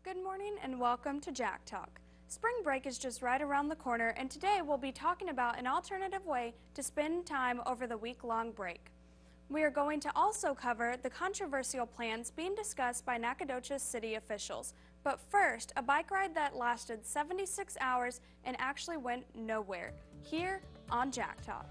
Good morning and welcome to Jack Talk. Spring break is just right around the corner, and today we'll be talking about an alternative way to spend time over the week-long break. We are going to also cover the controversial plans being discussed by Nacogdoches city officials. But first, a bike ride that lasted 76 hours and actually went nowhere, here on Jack Talk.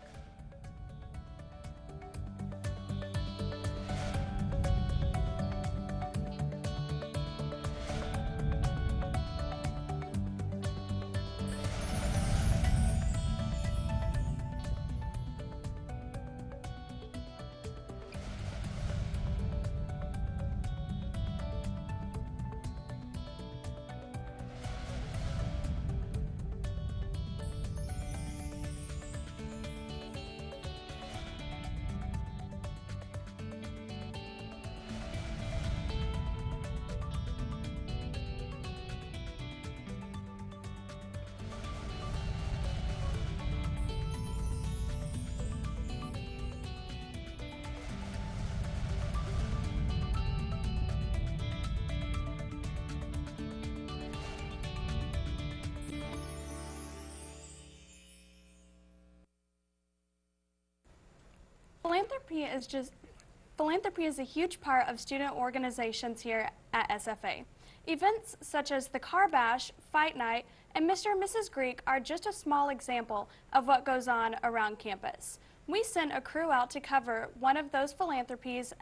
Philanthropy is a huge part of student organizations here at SFA. Events such as the Car Bash, Fight Night, and Mr. and Mrs. Greek are just a small example of what goes on around campus. We sent a crew out to cover one of those philanthropies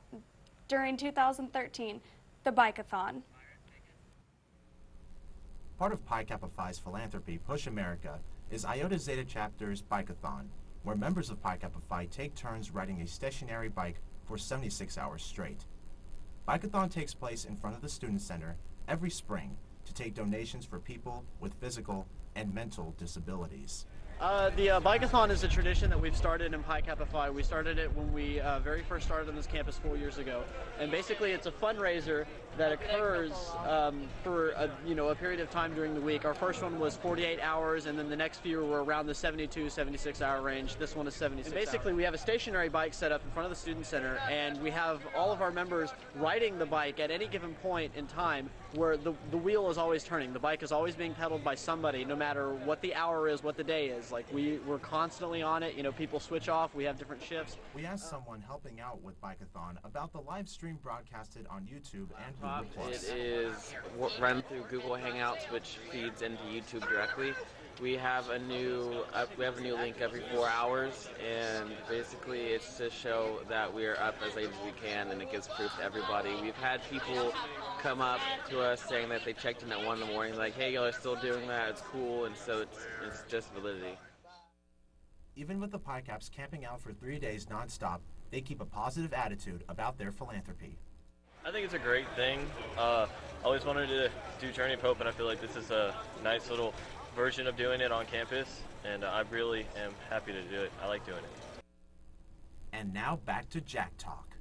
during 2013, the Bike-a-thon. Part of Pi Kappa Phi's philanthropy, Push America, is Iota Zeta Chapter's Bike-a-thon, where members of Pi Kappa Phi take turns riding a stationary bike for 76 hours straight. Bike-a-thon takes place in front of the Student Center every spring to take donations for people with physical and mental disabilities. The Bike-a-thon is a tradition that we've started in Pi Kappa Phi. We started it when we very first started on this campus 4 years ago. And basically it's a fundraiser that occurs for a period of time during the week. Our first one was 48 hours, and then the next few were around the 72, 76 hour range. This one is 76 and basically hours. We have a stationary bike set up in front of the Student Center, and we have all of our members riding the bike at any given point in time where the wheel is always turning. The bike is always being pedaled by somebody, no matter what the hour is, what the day is. Like we're constantly on it. People switch off. We have different shifts. We asked someone helping out with Bike-a-thon about the live stream broadcasted on YouTube and Google+. It is run through Google Hangouts, which feeds into YouTube directly. We have a new link every 4 hours, and basically it's to show that we're up as late as we can, and it gives proof to everybody. We've had people come up to us saying that they checked in at 1 in the morning, like, hey, y'all are still doing that, it's cool, and so it's just validity. Even with the Pi Caps camping out for 3 days nonstop, they keep a positive attitude about their philanthropy. I think it's a great thing. I always wanted to do Journey of Hope, and I feel like this is a nice little version of doing it on campus, and I really am happy to do it. I like doing it. And now back to Jack Talk.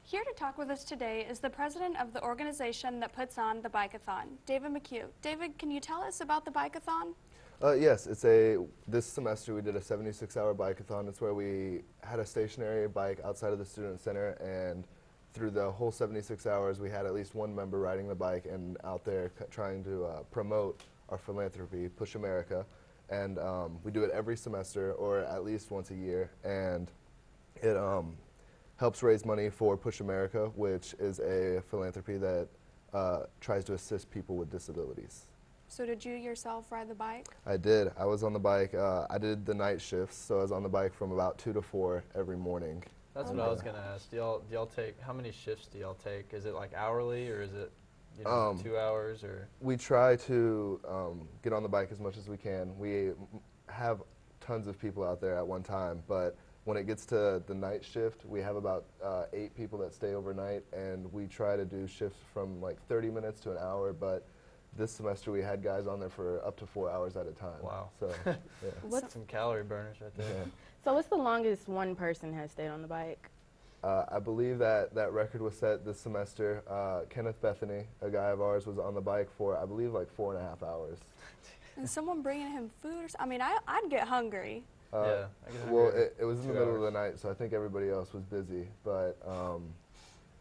Here to talk with us today is the president of the organization that puts on the Bike-a-thon, David McHugh. David, can you tell us about the Bike-a-thon? Yes, this semester we did a 76-hour Bike-a-thon. It's where we had a stationary bike outside of the Student Center, and through the whole 76 hours we had at least one member riding the bike and out there trying to promote our philanthropy, Push America. And we do it every semester, or at least once a year, and it helps raise money for Push America, which is a philanthropy that tries to assist people with disabilities. So did you yourself ride the bike? I did. I was on the bike. I did the night shifts, so I was on the bike from about 2 to 4 every morning. That's what I was gonna ask. Do y'all take, how many shifts do y'all take? Is it like hourly, or is it 2 hours, or? We try to get on the bike as much as we can. We have tons of people out there at one time, but when it gets to the night shift, we have about 8 people that stay overnight, and we try to do shifts from like 30 minutes to an hour, but this semester we had guys on there for up to 4 hours at a time. Wow. So, yeah. That's some calorie burners right there. Yeah. So what's the longest one person has stayed on the bike? I believe that record was set this semester. Kenneth Bethany, a guy of ours, was on the bike for, I believe, like 4.5 hours. And someone bringing him food or something? I mean, I'd get hungry. Yeah. I get Well, hungry it was in the middle of the night, so I think everybody else was busy. But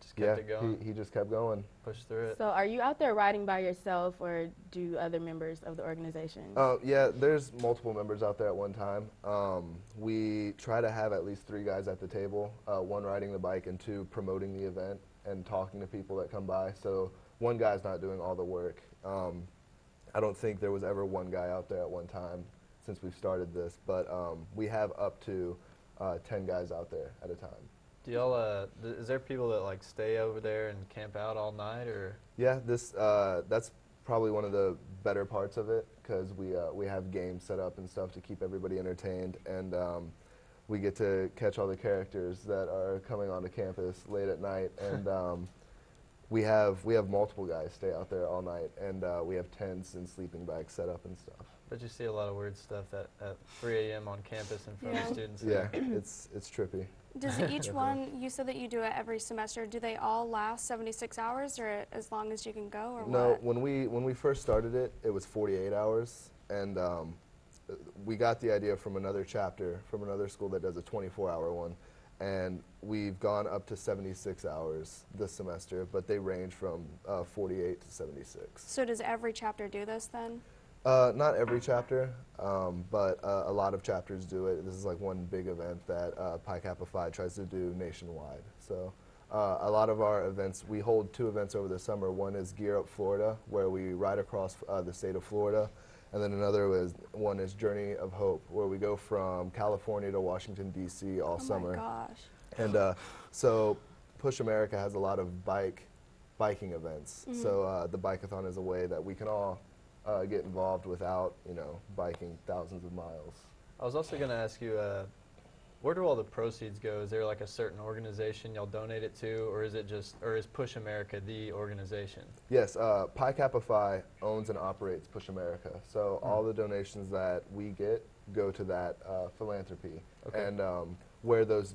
Just kept it Yeah, going, he just kept going. pushed through it. So are you out there riding by yourself, or do other members of the organization? Yeah, there's multiple members out there at one time. We try to have at least 3 guys at the table, 1 riding the bike and 2 promoting the event and talking to people that come by. So 1 guy's not doing all the work. I don't think there was ever 1 guy out there at one time since we've started this, but we have up to 10 guys out there at a time. Do y'all, is there people that like stay over there and camp out all night, or? Yeah, that's probably one of the better parts of it, because we have games set up and stuff to keep everybody entertained, and we get to catch all the characters that are coming onto campus late at night, and we have multiple guys stay out there all night, and we have tents and sleeping bags set up and stuff. But you see a lot of weird stuff at 3 a.m. on campus in front of students. Yeah, it's trippy. Does each one, you said that you do it every semester, do they all last 76 hours or as long as you can go, or No, what? when we first started it, it was 48 hours, and we got the idea from another chapter, from another school that does a 24-hour one, and we've gone up to 76 hours this semester, but they range from 48 to 76. So does every chapter do this then? Not every chapter, but a lot of chapters do it. This is like one big event that Pi Kappa Phi tries to do nationwide. So a lot of our events, we hold 2 events over the summer. One is Gear Up Florida, where we ride across the state of Florida. And then one is Journey of Hope, where we go from California to Washington, D.C. all summer. Oh my gosh. And so Push America has a lot of biking events. So the Bikeathon is a way that we can all get involved without, biking thousands of miles. I was also going to ask you, where do all the proceeds go? Is there like a certain organization y'all donate it to, or is Push America the organization? Yes, Pi Kappa Phi owns and operates Push America. So all the donations that we get go to that philanthropy. Okay. And where those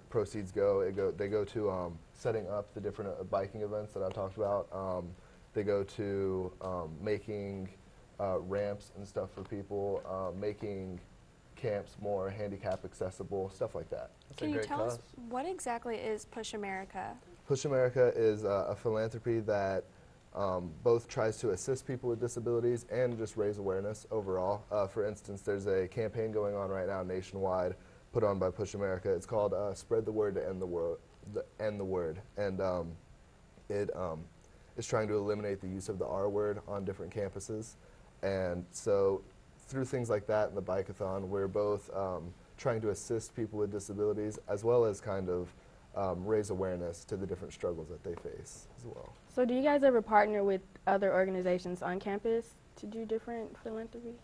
proceeds go, they go to setting up the different biking events that I've talked about. They go to making ramps and stuff for people, making camps more handicap accessible, stuff like that. That's Can a you great tell cause. us what exactly is Push America? Push America is a philanthropy that both tries to assist people with disabilities and just raise awareness overall. For instance, there's a campaign going on right now nationwide, put on by Push America. It's called Spread the Word to End the Word. And it is trying to eliminate the use of the R word on different campuses. And so through things like that and the Bikeathon, we're both trying to assist people with disabilities as well as kind of raise awareness to the different struggles that they face as well. So do you guys ever partner with other organizations on campus to do different philanthropy?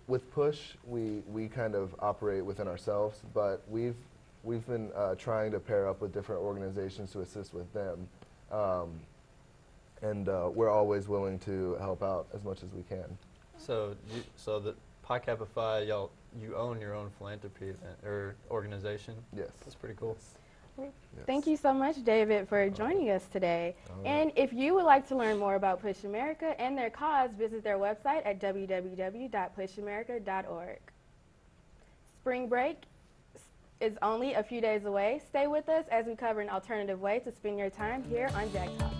With Push, we kind of operate within ourselves, but we've been trying to pair up with different organizations to assist with them. And we're always willing to help out as much as we can. So the Pi Kappa Phi, you own your own philanthropy event or organization? Yes. That's pretty cool. Yes. Thank you so much, David, for joining us today. And if you would like to learn more about Push America and their cause, visit their website at www.pushamerica.org. Spring break is only a few days away. Stay with us as we cover an alternative way to spend your time here on Jack Talk.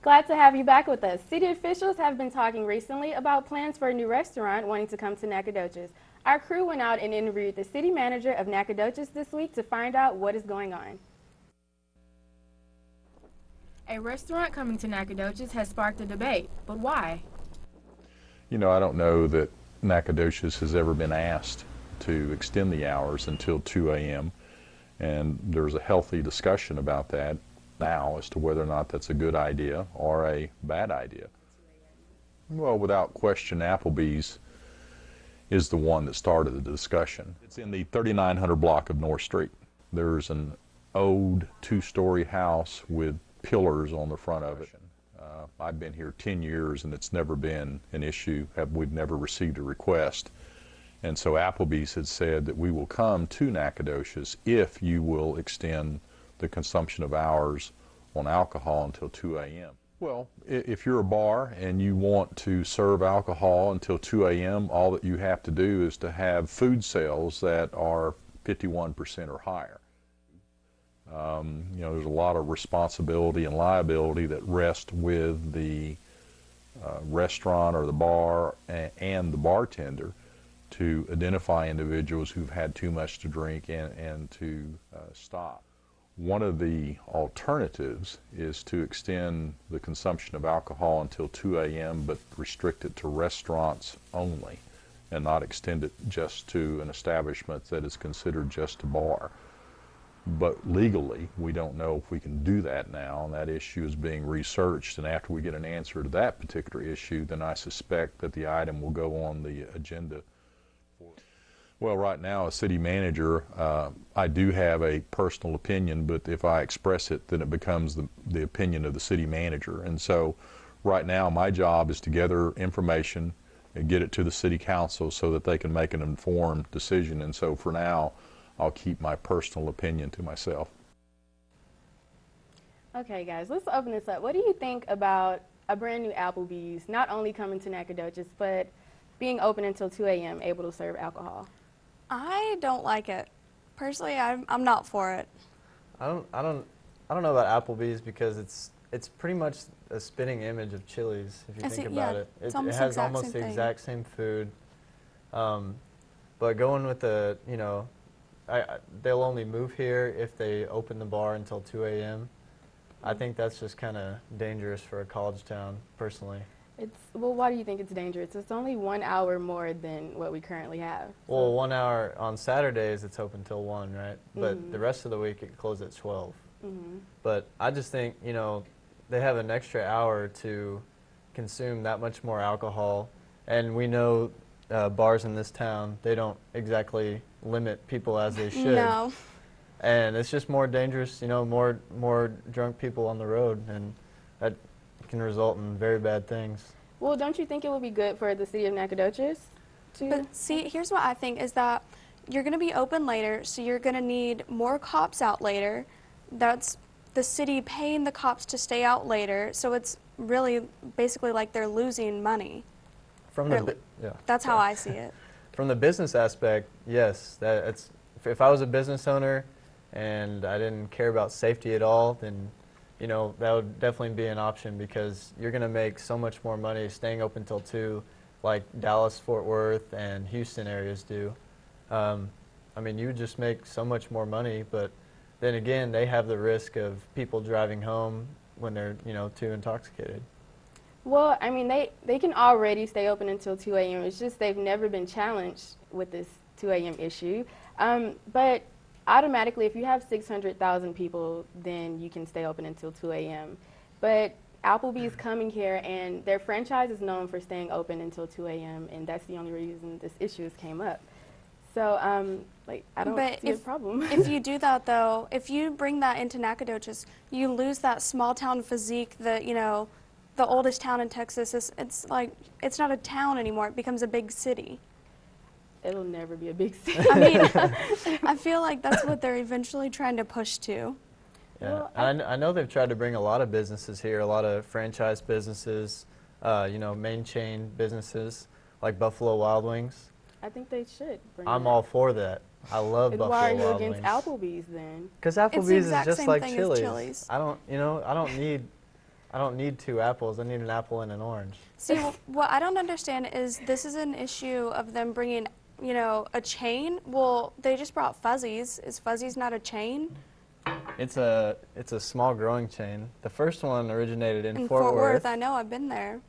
Glad to have you back with us. City officials have been talking recently about plans for a new restaurant wanting to come to Nacogdoches. Our crew went out and interviewed the city manager of Nacogdoches this week to find out what is going on. A restaurant coming to Nacogdoches has sparked a debate, but why? I don't know that Nacogdoches has ever been asked to extend the hours until 2 a.m. and there's a healthy discussion about that now as to whether or not that's a good idea or a bad idea. Well, without question, Applebee's is the one that started the discussion. It's in the 3900 block of North Street. There's an old 2-story house with pillars on the front of it. I've been here 10 years and it's never been an issue. We've never received a request. And so Applebee's had said that we will come to Nacogdoches if you will extend the consumption of hours on alcohol until 2 a.m. Well, if you're a bar and you want to serve alcohol until 2 a.m., all that you have to do is to have food sales that are 51% or higher. You know, there's a lot of responsibility and liability that rest with the restaurant or the bar and the bartender to identify individuals who've had too much to drink and to stop. One of the alternatives is to extend the consumption of alcohol until 2 a.m. but restrict it to restaurants only and not extend it just to an establishment that is considered just a bar. But legally, we don't know if we can do that now, and that issue is being researched. And after we get an answer to that particular issue, then I suspect that the item will go on the agenda. Well, right now, as city manager, I do have a personal opinion, but if I express it, then it becomes the opinion of the city manager. And so right now, my job is to gather information and get it to the city council so that they can make an informed decision. And so for now, I'll keep my personal opinion to myself. Okay, guys, let's open this up. What do you think about a brand new Applebee's not only coming to Nacogdoches, but being open until 2 a.m., able to serve alcohol? I don't like it. Personally, I'm not for it. I don't know about Applebee's because it's pretty much a spitting image of Chili's if you think about it. It has almost the exact same food. But going with the, you know, they'll only move here if they open the bar until 2 a.m. I think that's just kind of dangerous for a college town, personally. Well, why do you think it's dangerous? It's only 1 hour more than what we currently have. Well, 1 hour on Saturdays, it's open till 1, right? But the rest of the week, it closes at 12. But I just think, you know, they have an extra hour to consume that much more alcohol. And we know bars in this town, they don't exactly limit people as they should. No. And it's just more dangerous, you know, more drunk people on the road, and that can result in very bad things. Well, don't you think it would be good for the city of Nacogdoches? But see, here's what I think is that you're going to be open later, so you're going to need more cops out later. That's the city paying the cops to stay out later, so it's really basically like they're losing money. That's how I see it. From the business aspect, yes. If I was a business owner and I didn't care about safety at all, then you know, that would definitely be an option because you're going to make so much more money staying open till 2, like Dallas, Fort Worth, and Houston areas do. I mean, you would just make so much more money, but then again, they have the risk of people driving home when they're, you know, too intoxicated. Well, I mean, they can already stay open until 2 a.m. It's just they've never been challenged with this 2 a.m. issue. But automatically, if you have 600,000 people, then you can stay open until 2 a.m. But Applebee's coming here, and their franchise is known for staying open until 2 a.m., and that's the only reason this issue came up. So, I don't see a problem. If you do that, though, if you bring that into Nacogdoches, you lose that small-town physique that, you know, the oldest town in Texas is, it's like, it's not a town anymore. It becomes a big city. It'll never be a big city. I mean, I feel like that's what they're eventually trying to push to. Yeah, Well, I know they've tried to bring a lot of businesses here, a lot of franchise businesses, you know, main chain businesses like Buffalo Wild Wings. I think they should bring I'm that. all for that. I love Then Buffalo why are you Wild against Wings. Applebee's then? Because It's the Applebee's is exact just same like thing as Chili's. Chili's. I don't need 2 apples. I need an apple and an orange. See, what I don't understand is this is an issue of them bringing, you know, a chain. Well, they just brought Fuzzy's. Is Fuzzy's not a chain? It's a small growing chain. The first one originated in In Fort Worth. I know. I've been there.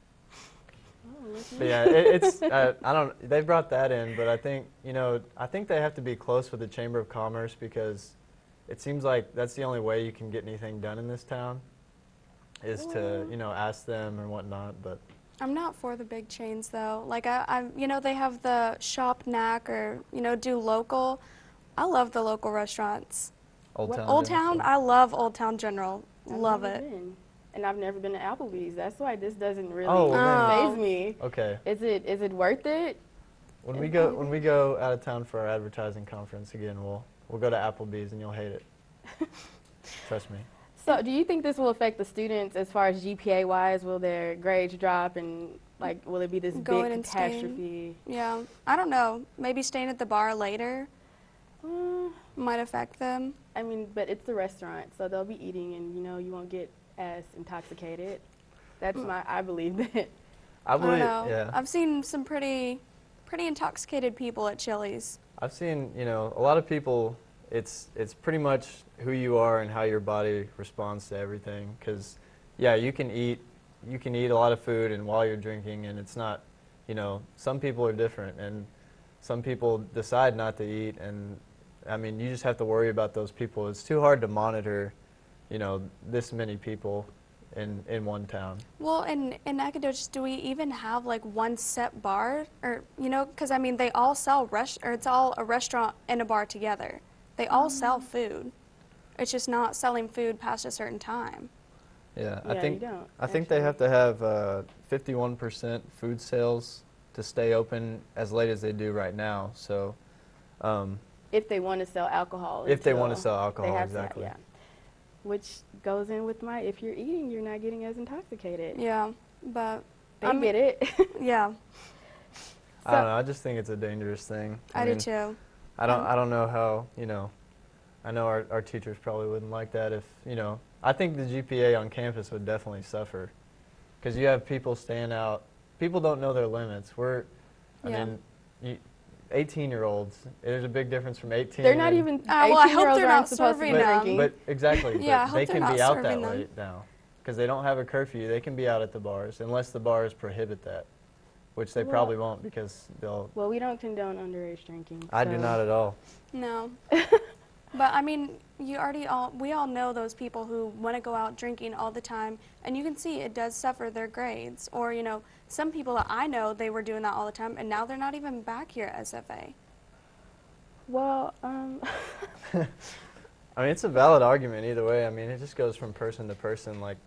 But yeah, it's they brought that in, but I think, you know, I think they have to be close with the Chamber of Commerce because it seems like that's the only way you can get anything done in this town is to, you know, ask them and whatnot, but I'm not for the big chains though. Like you know, they have the Shop Knack or, you know, do local. I love the local restaurants. Old Town. Old General. Town, I love Old Town General. I've Love never it. been. And I've never been to Applebee's. That's why this doesn't really Oh, well then- faze me. Okay. Is it worth it? When we go out of town for our advertising conference again, we'll go to Applebee's and you'll hate it. Trust me. So do you think this will affect the students as far as GPA wise? Will their grades drop and like will it be this Going big and staying. catastrophe? Yeah, I don't know. Maybe staying at the bar later might affect them. I mean, but it's a restaurant, so they'll be eating and you won't get as intoxicated. That's I believe that. I I believe, don't know. yeah. I've seen some pretty intoxicated people at Chili's. I've seen, a lot of people, it's pretty much who you are and how your body responds to everything. Because, yeah, you can eat a lot of food and while you're drinking, and it's not, some people are different, and some people decide not to eat, and I mean, you just have to worry about those people. It's too hard to monitor, this many people in one town. Well, in Nacogdoches, do we even have like one set bar, or because I mean they all sell it's all a restaurant and a bar together. They all sell food. It's just not selling food past a certain time. Yeah, Yeah, you don't, I think they have to have 51% food sales to stay open as late as they do right now. So, If they want to sell alcohol. if they want to until sell they alcohol, have to, exactly. yeah. Which goes in with if you're eating, you're not getting as intoxicated. Yeah, but They get it. yeah, I don't know. I just think it's a dangerous thing. I do mean, too. I don't know how, I know our teachers probably wouldn't like that if, I think the GPA on campus would definitely suffer. Because you have people staying out. People don't know their limits. I Yeah. mean, 18-year-olds, there's a big difference from 18. They're not and- even. Well, I hope 18-year-olds they're aren't not supposed to be serving them. drinking. But exactly, Yeah, I but hope they they're can not be out that serving them. late now. Because they don't have a curfew. They can be out at the bars, unless the bars prohibit that. Which they Well- probably won't, because they'll... Well, we don't condone underage drinking. I do so- not at all. No. But I mean, we all know those people who want to go out drinking all the time, and you can see it does suffer their grades. Or, some people that I know, they were doing that all the time, and now they're not even back here at SFA. Well, I mean, it's a valid argument either way. I mean, it just goes from person to person. Like,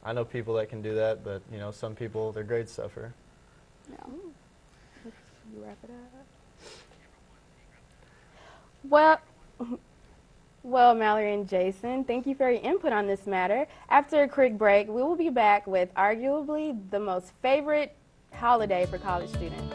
I know people that can do that, but, some people, their grades suffer. Yeah. you wrap it up. Well, Mallory and Jason, thank you for your input on this matter. After a quick break, we will be back with arguably the most favorite holiday for college students.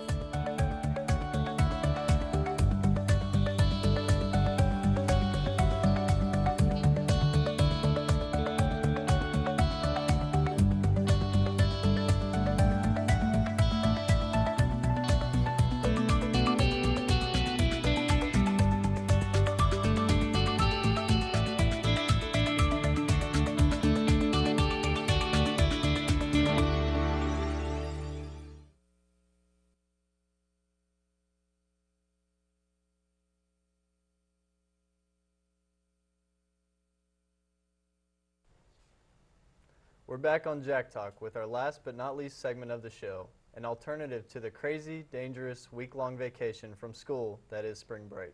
We're back on Jack Talk with our last but not least segment of the show, an alternative to the crazy, dangerous, week-long vacation from school that is spring break.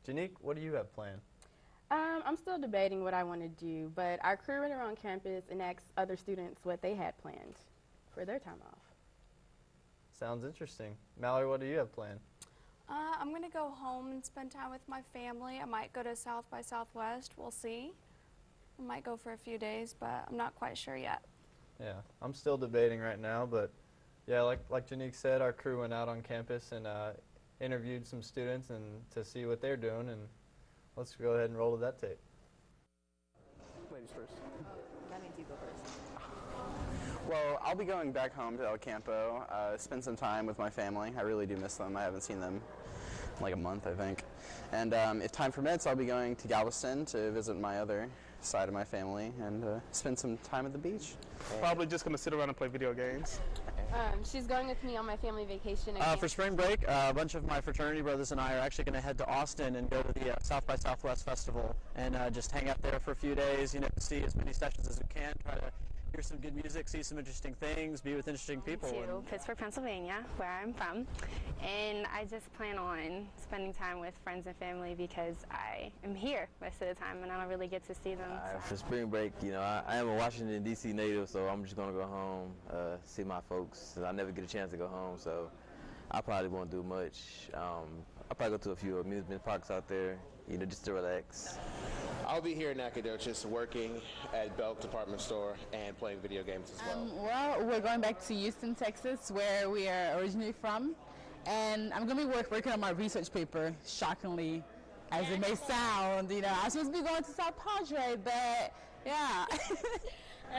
Janique, what do you have planned? I'm still debating what I want to do, but our crew went around campus and asked other students what they had planned for their time off. Sounds interesting. Mallory, what do you have planned? I'm going to go home and spend time with my family. I might go to South by Southwest. We'll see. I might go for a few days, but I'm not quite sure yet. Yeah, I'm still debating right now, but yeah, like Janique said, our crew went out on campus and interviewed some students and to see what they're doing, and let's go ahead and roll to that tape. Ladies first. That means you go first. Well, I'll be going back home to El Campo, spend some time with my family. I really do miss them. I haven't seen them in like a month, I think. And if time permits, I'll be going to Galveston to visit my other side of my family and spend some time at the beach. Probably just going to sit around and play video games. She's going with me on my family vacation again. For spring break, a bunch of my fraternity brothers and I are actually going to head to Austin and go to the South by Southwest Festival and just hang out there for a few days, see as many sessions as we can, try to hear some good music, see some interesting things, be with interesting people. To Pittsburgh, Pennsylvania, where I'm from, and I just plan on spending time with friends and family because I am here most of the time and I don't really get to see them. For spring break, I am a Washington, D.C. native, so I'm just going to go home, see my folks. I never get a chance to go home, so I probably won't do much. I'll probably go to a few amusement parks out there, you know, just to relax. I'll be here in Nacogdoches working at Belk Department Store and playing video games as well. Well, we're going back to Houston, Texas, where we are originally from. And I'm going to be working on my research paper, shockingly, as it may sound. You know, I was supposed to be going to South Padre, but yeah.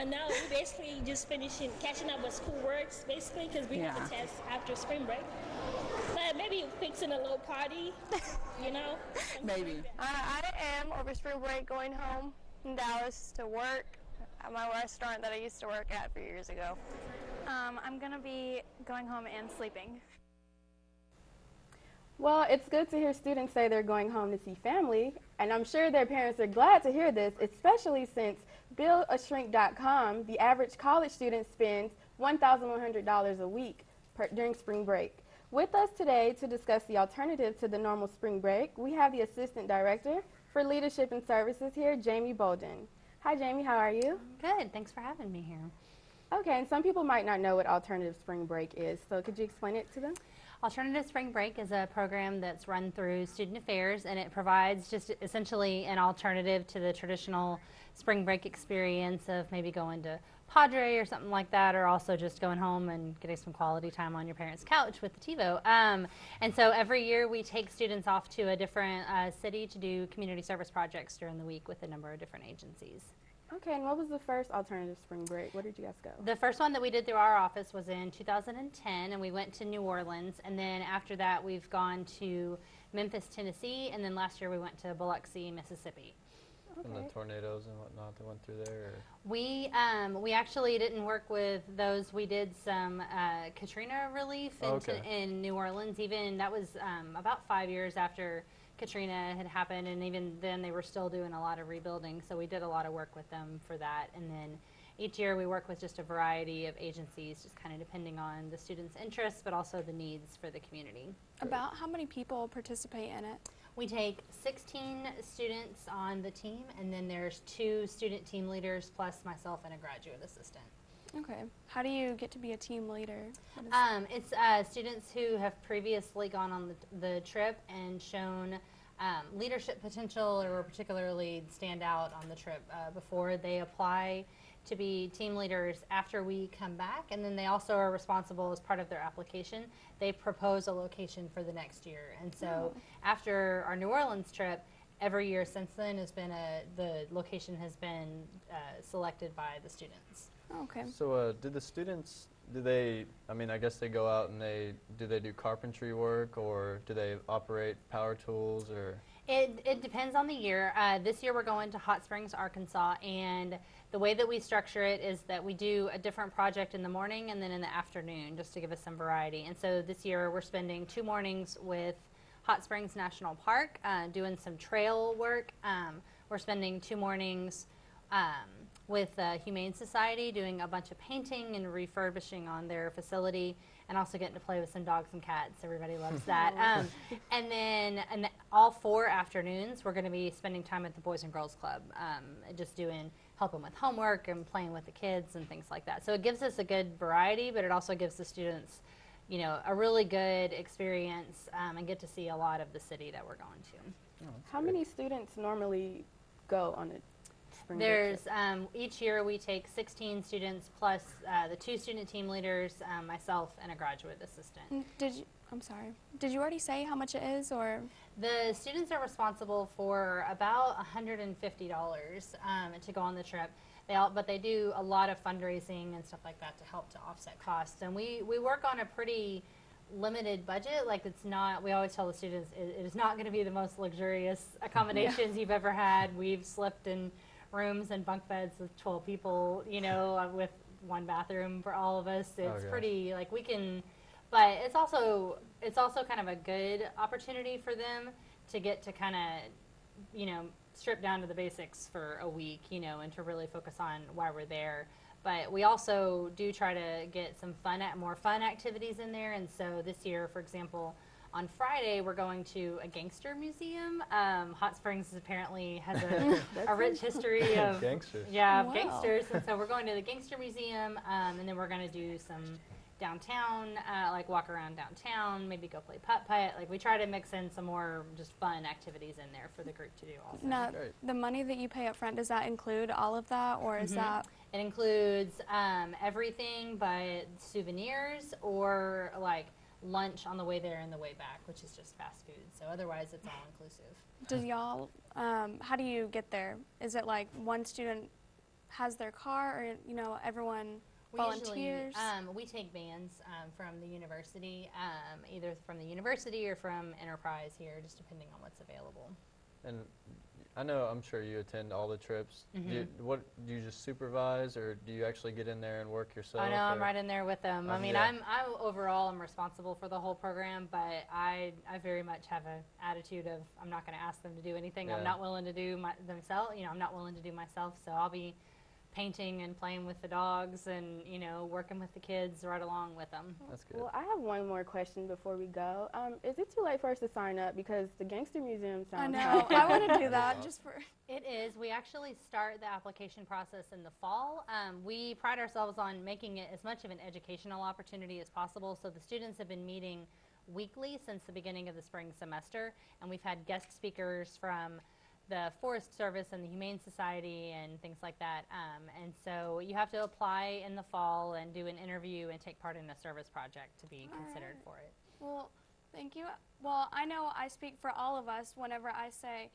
No, we basically just finishing, catching up with schoolwork, basically, because we have a test after spring break. But maybe fixing a little party, you know? Maybe. I am over spring break going home in Dallas to work at my restaurant that I used to work at a few years ago. I'm going to be going home and sleeping. Well, it's good to hear students say they're going home to see family, and I'm sure their parents are glad to hear this, especially since BuildAShrink.com, the average college student spends $1,100 a week during spring break. With us today to discuss the alternative to the normal spring break, we have the Assistant Director for Leadership and Services here, Jamie Bolden. Hi, Jamie. How are you? Good. Thanks for having me here. Okay, and some people might not know what alternative spring break is, so could you explain it to them? Alternative Spring Break is a program that's run through Student Affairs, and it provides just essentially an alternative to the traditional spring break experience of maybe going to Padre or something like that, or also just going home and getting some quality time on your parents' couch with the TiVo. And so every year we take students off to a different city to do community service projects during the week with a number of different agencies. Okay, and what was the first alternative spring break? Where did you guys go? The first one that we did through our office was in 2010, and we went to New Orleans. And then after that, we've gone to Memphis, Tennessee, and then last year we went to Biloxi, Mississippi. And the tornadoes and whatnot that went through there? Or? We actually didn't work with those. We did some Katrina relief in New Orleans. Even that was about 5 years after Katrina had happened, and even then they were still doing a lot of rebuilding, so we did a lot of work with them for that. And then each year we work with just a variety of agencies, just kind of depending on the students' interests, but also the needs for the community. About how many people participate in it? We take 16 students on the team, and then there's 2 student team leaders plus myself and a graduate assistant. Okay. How do you get to be a team leader? It's students who have previously gone on the trip and shown leadership potential or particularly stand out on the trip before they apply to be team leaders after we come back. And then they also are responsible as part of their application. They propose a location for the next year. And so after our New Orleans trip, every year since then has been the location has been selected by the students. Okay. So did the students, I guess they go out and do they do carpentry work, or do they operate power tools, or? It depends on the year. This year we're going to Hot Springs, Arkansas, and the way that we structure it is that we do a different project in the morning and then in the afternoon, just to give us some variety. And so this year we're spending 2 mornings with Hot Springs National Park, doing some trail work. We're spending 2 mornings with Humane Society, doing a bunch of painting and refurbishing on their facility, and also getting to play with some dogs and cats. Everybody loves that. And then all 4 afternoons, we're going to be spending time at the Boys and Girls Club, just helping with homework and playing with the kids and things like that. So it gives us a good variety, but it also gives the students, a really good experience and get to see a lot of the city that we're going to. How many students normally go on it? There's each year we take 16 students plus the 2 student team leaders, myself, and a graduate assistant. Did you already say how much it is, or? The students are responsible for about $150 to go on the trip. But they do a lot of fundraising and stuff like that to help to offset costs. And we work on a pretty limited budget. Like, it's not, we always tell the students, it is not going to be the most luxurious accommodations you've ever had. We've slept in rooms and bunk beds with 12 people, with 1 bathroom for all of us. It's pretty, like, we can, but it's also kind of a good opportunity for them to get to kind of, strip down to the basics for a week, and to really focus on why we're there. But we also do try to get some more fun activities in there. And so this year, for example, on Friday, we're going to a gangster museum. Hot Springs apparently has a rich history of gangsters. Yeah, of gangsters. And so we're going to the gangster museum, and then we're going to do some downtown, like walk around downtown, maybe go play putt-putt. Like we try to mix in some more just fun activities in there for the group to do also. Now, the money that you pay up front, does that include all of that, or is that? It includes everything but souvenirs or like lunch on the way there and the way back, which is just fast food. So otherwise it's all inclusive. Does y'all, how do you get there? Is it like one student has their car, or, you know, everyone volunteers? We take bands from the university, either from the university or from Enterprise here, just depending on what's available. And I know, I'm sure you attend all the trips. Do you just supervise, or do you actually get in there and work yourself? I know, I'm right in there with them. I mean, yeah. I'm overall, I'm responsible for the whole program, but I very much have an attitude of I'm not going to ask them to do anything I'm not willing to do themselves. You know, I'm not willing to do myself, so I'll be painting and playing with the dogs and, you know, working with the kids right along with them. That's good. Well, I have one more question before we go. Is it too late for us to sign up? Because the Gangster Museum sounds I know. I want to do that just for... It is. We actually start the application process in the fall. We pride ourselves on making it as much of an educational opportunity as possible. So the students have been meeting weekly since the beginning of the spring semester, and we've had guest speakers from the Forest Service and the Humane Society and things like that. And so you have to apply in the fall and do an interview and take part in a service project to be considered for it. Well, thank you. Well, I know I speak for all of us whenever I say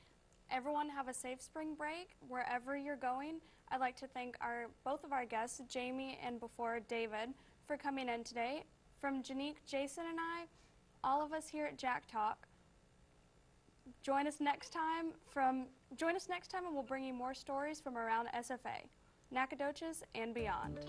everyone have a safe spring break wherever you're going. I'd like to thank both of our guests, Jamie and before David, for coming in today. From Janique, Jason, and I, all of us here at Jack Talk, join us next time and we'll bring you more stories from around SFA, Nacogdoches, and beyond.